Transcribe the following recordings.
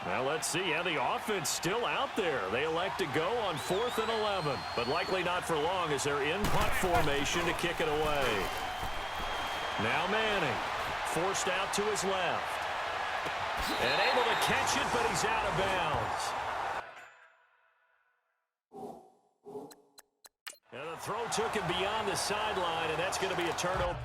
Now let's see how the offense still out there. They elect to go on 4th and 11, but likely not for long as they're in punt formation to kick it away. Now Manning, forced out to his left. And able to catch it, but he's out of bounds. And the throw took him beyond the sideline, and that's going to be a turnover.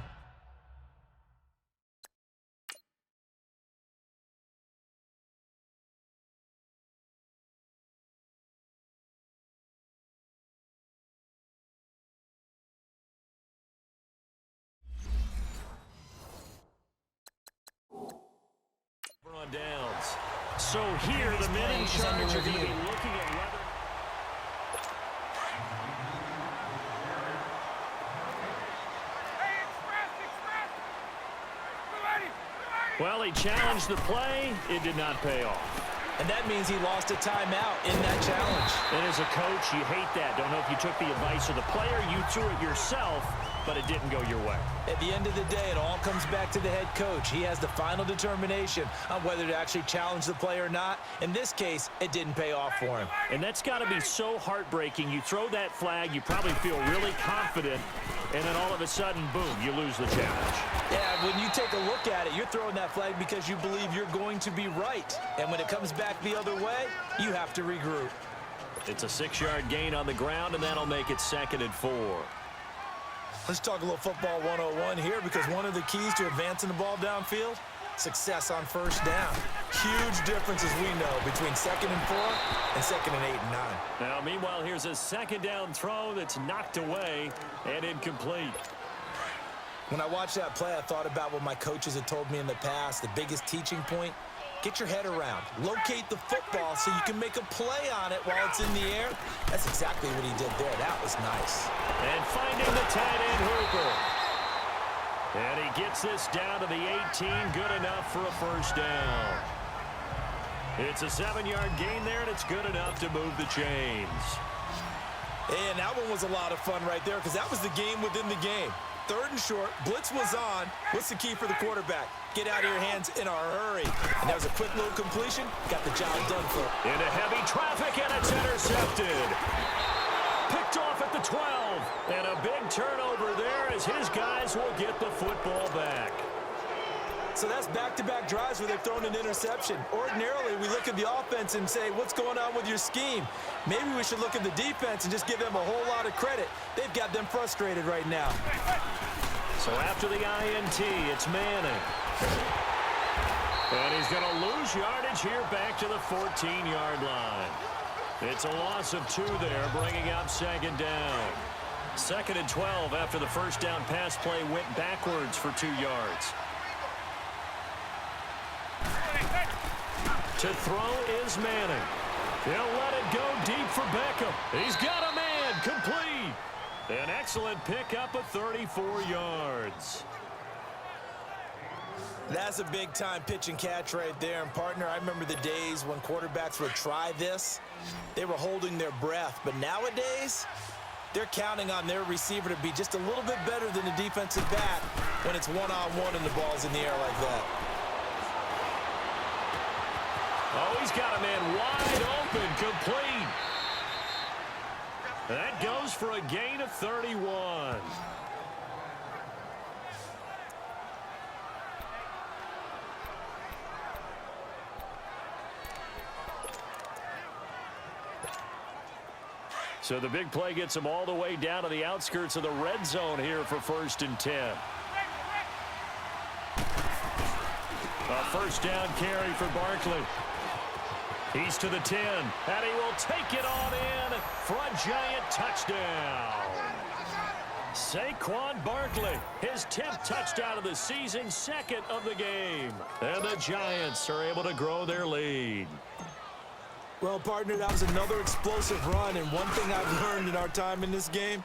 On downs. So here the men in charge are going to be looking at whether... Well, he challenged the play. It did not pay off. And that means he lost a timeout in that challenge. And as a coach, you hate that. Don't know if you took the advice of the player, you threw it yourself, but it didn't go your way. At the end of the day, it all comes back to the head coach. He has the final determination on whether to actually challenge the play or not. In this case, it didn't pay off for him. And that's got to be so heartbreaking. You throw that flag, you probably feel really confident, and then all of a sudden, boom, you lose the challenge. Yeah, when you take a look at it, you're throwing that flag because you believe you're going to be right. And when it comes back the other way, you have to regroup. It's a 6-yard gain on the ground, and that'll make it 2nd and 4. Let's talk a little football 101 here, because one of the keys to advancing the ball downfield, success on first down. Huge difference, as we know, between 2nd and 4 and 2nd and 8 and 9. Now, meanwhile, here's a 2nd down throw that's knocked away and incomplete. When I watched that play, I thought about what my coaches had told me in the past. The biggest teaching point, get your head around. Locate the football so you can make a play on it while it's in the air. That's exactly what he did there. That was nice. And finding the tight end Hooper. And he gets this down to the 18. Good enough for a first down. It's a 7-yard gain there, and it's good enough to move the chains. And that one was a lot of fun right there, because that was the game within the game. 3rd and short, blitz was on. What's the key for the quarterback? Get out of your hands in a hurry. And that was a quick little completion. Got the job done for him. Into heavy traffic, and it's intercepted. Picked off at the 12. And a big turnover there as his guys will get the football back. So that's back-to-back drives where they've thrown an interception. Ordinarily, we look at the offense and say, what's going on with your scheme? Maybe we should look at the defense and just give them a whole lot of credit. They've got them frustrated right now. So after the INT, it's Manning. And he's going to lose yardage here back to the 14-yard line. It's a loss of 2 there, bringing up 2nd down. 2nd and 12 after the first down pass play went backwards for 2 yards. To throw is Manning. He'll let it go deep for Beckham. He's got a man, complete. An excellent pickup of 34 yards. That's a big-time pitch and catch right there. And, partner, I remember the days when quarterbacks would try this. They were holding their breath. But nowadays, they're counting on their receiver to be just a little bit better than the defensive back when it's one-on-one and the ball's in the air like that. Oh, he's got a man wide open, complete. That goes for a gain of 31. So the big play gets him all the way down to the outskirts of the red zone here for 1st and 10. A first down carry for Barkley. He's to the 10, and he will take it on in for a giant touchdown. Saquon Barkley, his 10th touchdown of the season, 2nd of the game. And the Giants are able to grow their lead. Well, partner, that was another explosive run, and one thing I've learned in our time in this game,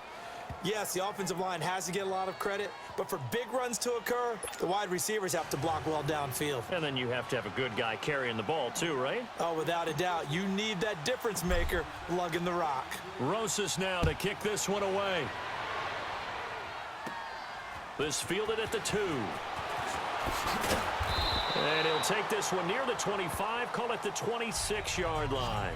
yes, the offensive line has to get a lot of credit, but for big runs to occur, the wide receivers have to block well downfield. And then you have to have a good guy carrying the ball too, right? Oh, without a doubt. You need that difference maker lugging the rock. Rosas now to kick this one away. This fielded at the 2. And he'll take this one near the 25, call it the 26-yard line.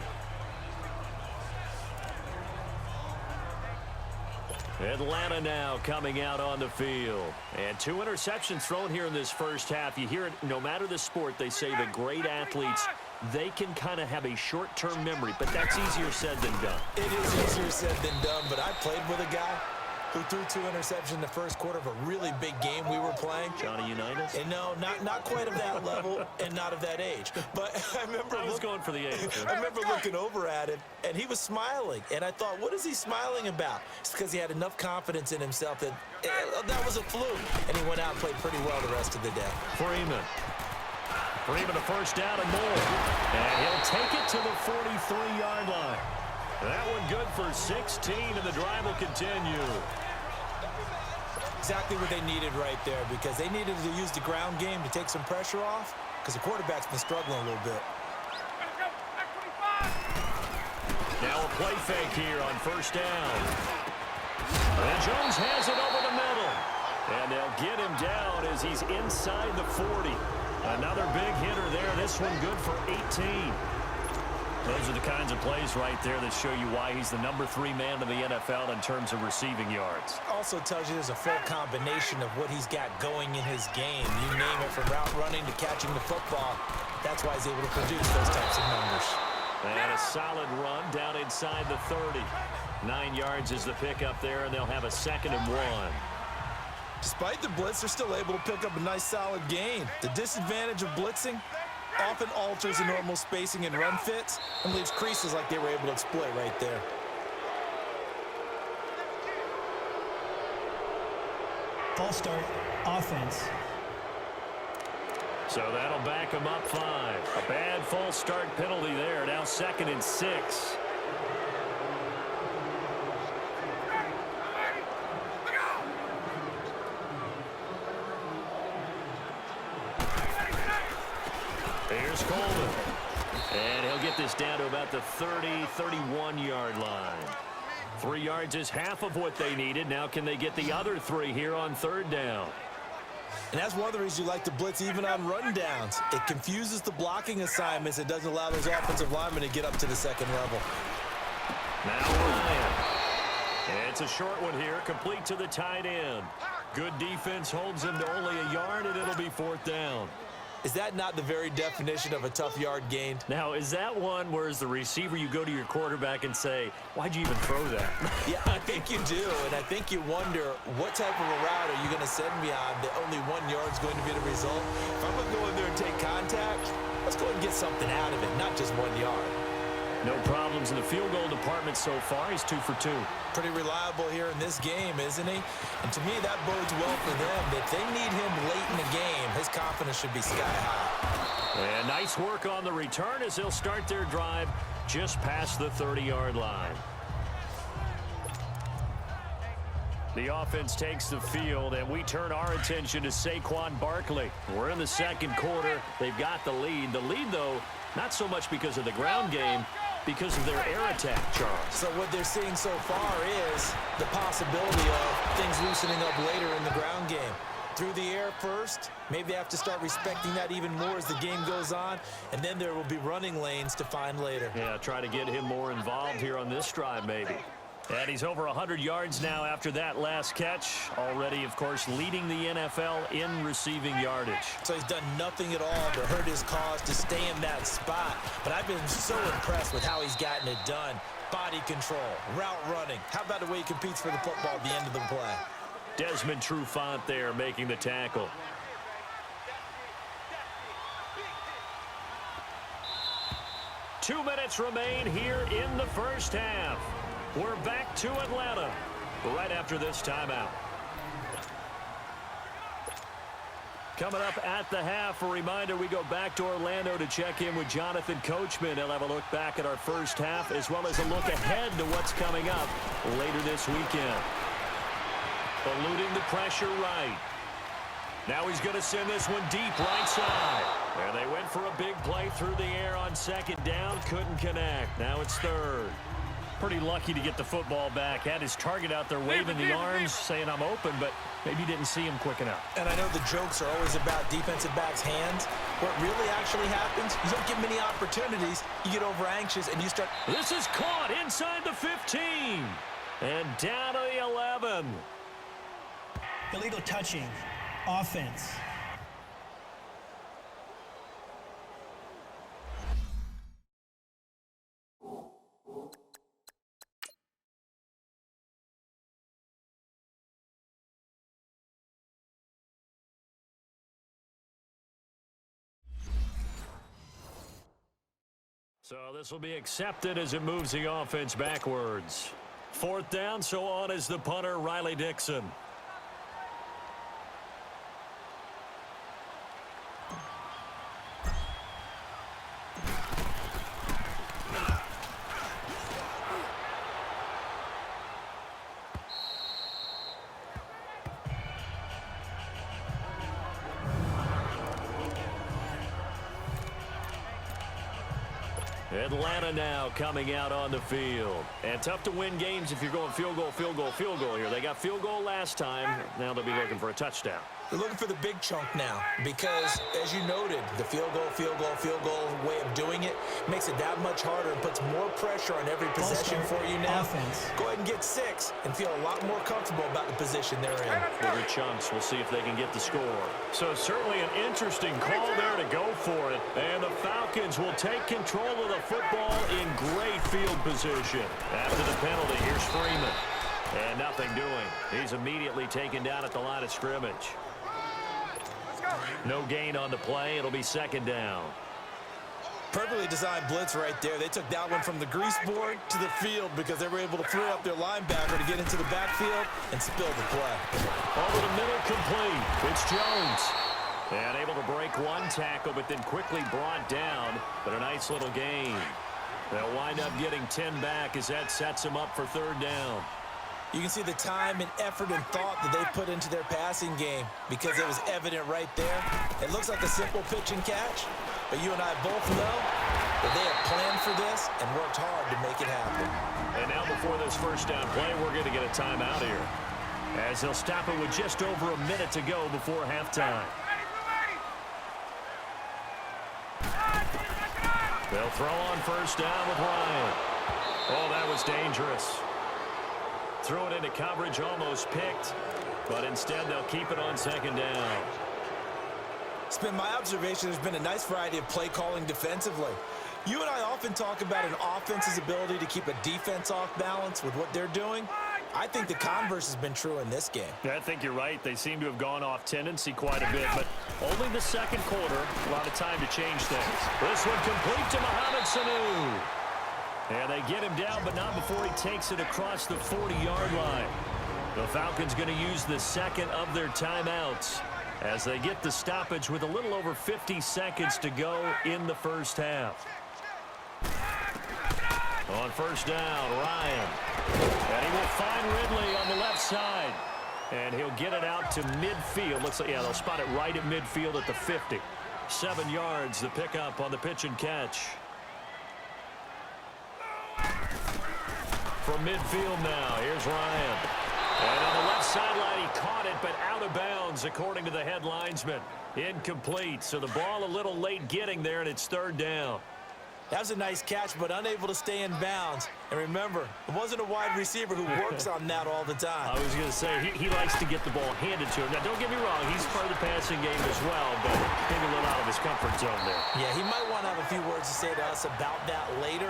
Atlanta now coming out on the field. And 2 interceptions thrown here in this first half. You hear it, no matter the sport, they say the great athletes, they can kind of have a short-term memory, but that's easier said than done. It is easier said than done, but I played with a guy who threw 2 interceptions in the first quarter of a really big game we were playing. Johnny Unitas? And no, not quite of that level and not of that age. But I remember I was going for the age. I remember looking over at him, and he was smiling. And I thought, what is he smiling about? It's because he had enough confidence in himself that that was a fluke. And he went out and played pretty well the rest of the day. Freeman a first down and more. And he'll take it to the 43-yard line. That one good for 16, and the drive will continue. Exactly what they needed right there, because they needed to use the ground game to take some pressure off, because the quarterback's been struggling a little bit. Now a play fake here on first down. And Jones has it over the middle. And they'll get him down as he's inside the 40. Another big hitter there. This one good for 18. Those are the kinds of plays right there that show you why he's the number 3 man in the NFL in terms of receiving yards. Also tells you there's a full combination of what he's got going in his game. You name it, from route running to catching the football. That's why he's able to produce those types of numbers. And a solid run down inside the 30. 9 yards is the pickup there, and they'll have a 2nd and 1. Despite the blitz, they're still able to pick up a nice solid gain. The disadvantage of blitzing often alters the normal spacing and run fits and leaves creases like they were able to exploit right there. False start, offense. So that'll back him up 5. A bad false start penalty there. Now 2nd and 6. Here's Coleman. And he'll get this down to about the 30, 31-yard line. 3 yards is half of what they needed. Now can they get the other 3 here on 3rd down? And that's one of the reasons you like to blitz even on run downs. It confuses the blocking assignments. It doesn't allow those offensive linemen to get up to the 2nd level. Now Ryan. And it's a short one here, complete to the tight end. Good defense holds him to only a yard, and it'll be 4th down. Is that not the very definition of a tough yard gained? Now, is that one where as the receiver you go to your quarterback and say, why'd you even throw that? Yeah, I think you do, and I think you wonder what type of a route are you going to send me on that only 1 yard's going to be the result? If I'm going to go in there and take contact, let's go ahead and get something out of it, not just 1 yard. No problems in the field goal department so far. He's 2 for 2. Pretty reliable here in this game, isn't he? And to me, that bodes well for them. If they need him late in the game, his confidence should be sky high. And nice work on the return as they'll start their drive just past the 30-yard line. The offense takes the field, and we turn our attention to Saquon Barkley. We're in the 2nd quarter. They've got the lead. The lead, though, not so much because of the ground game, because of their air attack, Charles. So what they're seeing so far is the possibility of things loosening up later in the ground game. Through the air first, maybe they have to start respecting that even more as the game goes on, and then there will be running lanes to find later. Yeah, try to get him more involved here on this drive, maybe. And he's over 100 yards now after that last catch. Already, of course, leading the NFL in receiving yardage. So he's done nothing at all to hurt his cause to stay in that spot. But I've been so impressed with how he's gotten it done. Body control, route running. How about the way he competes for the football at the end of the play? Desmond Trufant there making the tackle. Two minutes remain here in the first half. We're back to Atlanta right after this timeout. Coming up at the half, a reminder, we go back to Orlando to check in with Jonathan Coachman. He'll have a look back at our first half as well as a look ahead to what's coming up later this weekend. Eluding the pressure right. Now he's going to send this one deep right side. And they went for a big play through the air on 2nd down. Couldn't connect. Now it's 3rd. Pretty lucky to get the football back. Had his target out there waving the arms, saying I'm open, but maybe didn't see him quick enough. And I know the jokes are always about defensive backs' hands, what really actually happens, you don't get many opportunities. You get over anxious and you start. This is caught inside the 15. And down to the 11. Illegal touching. Offense. So this will be accepted as it moves the offense backwards. 4th down, so on is the punter, Riley Dixon. Atlanta now coming out on the field. And tough to win games if you're going field goal, field goal, field goal here. They got field goal last time. Now they'll be looking for a touchdown. They're looking for the big chunk now because, as you noted, the field goal way of doing it makes it that much harder and puts more pressure on every possession for you now. Offense. Go ahead and get 6 and feel a lot more comfortable about the position they're in. Bigger chunks. We'll see if they can get the score. So certainly an interesting call there to go for it. And the Falcons will take control of the football in great field position. After the penalty, here's Freeman. And nothing doing. He's immediately taken down at the line of scrimmage. No gain on the play. It'll be 2nd down. Perfectly designed blitz right there. They took that one from the grease board to the field because they were able to throw up their linebacker to get into the backfield and spill the play. Over the middle, complete. It's Jones. And able to break one tackle, but then quickly brought down. But a nice little gain. They'll wind up getting 10 back as that sets them up for 3rd down. You can see the time and effort and thought that they put into their passing game because it was evident right there. It looks like a simple pitch and catch, but you and I both know that they have planned for this and worked hard to make it happen. And now before this 1st down play, we're going to get a timeout here as they'll stop it with just over a minute to go before halftime. They'll throw on 1st down with Ryan. Oh, that was dangerous. Threw it into coverage, almost picked, but instead they'll keep it on 2nd down. It's been my observation there's been a nice variety of play calling defensively. You and I often talk about an offense's ability to keep a defense off balance with what they're doing. I think the converse has been true in this game. Yeah, I think you're right. They seem to have gone off tendency quite a bit, but only the 2nd quarter, a lot of time to change things. This one complete to Mohamed Sanu. And they get him down, but not before he takes it across the 40-yard line. The Falcons going to use the 2nd of their timeouts as they get the stoppage with a little over 50 seconds to go in the 1st half. On 1st down, Ryan. And he will find Ridley on the left side. And he'll get it out to midfield. Looks like, yeah, they'll spot it right at midfield at the 50. 7 yards, the pickup on the pitch and catch. From midfield now, here's Ryan. And on the left sideline, he caught it, but out of bounds, according to the head linesman. Incomplete, so the ball a little late getting there, and it's 3rd down. That was a nice catch, but unable to stay in bounds. And remember, it wasn't a wide receiver who works on that all the time. I was going to say, he likes to get the ball handed to him. Now, don't get me wrong, he's part of the passing game as well, but maybe a little out of his comfort zone there. Yeah, he might want to have a few words to say to us about that later,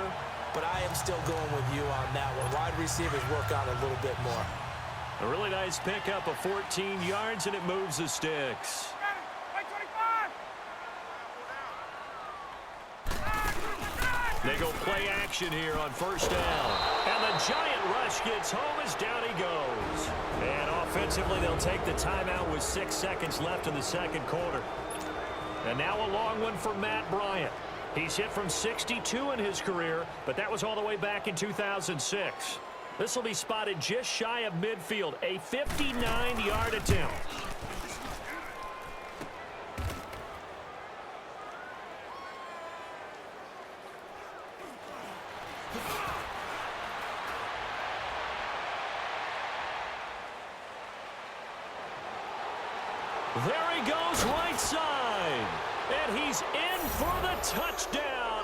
but I am still going with you on that one. Wide receivers work on a little bit more. A really nice pickup of 14 yards, and it moves the sticks. They go play action here on 1st down. And the giant rush gets home as down he goes. And offensively, they'll take the timeout with 6 seconds left in the 2nd quarter. And now a long one for Matt Bryant. He's hit from 62 in his career, but that was all the way back in 2006. This will be spotted just shy of midfield, a 59-yard attempt. There he goes, right side. And he's in for the touchdown.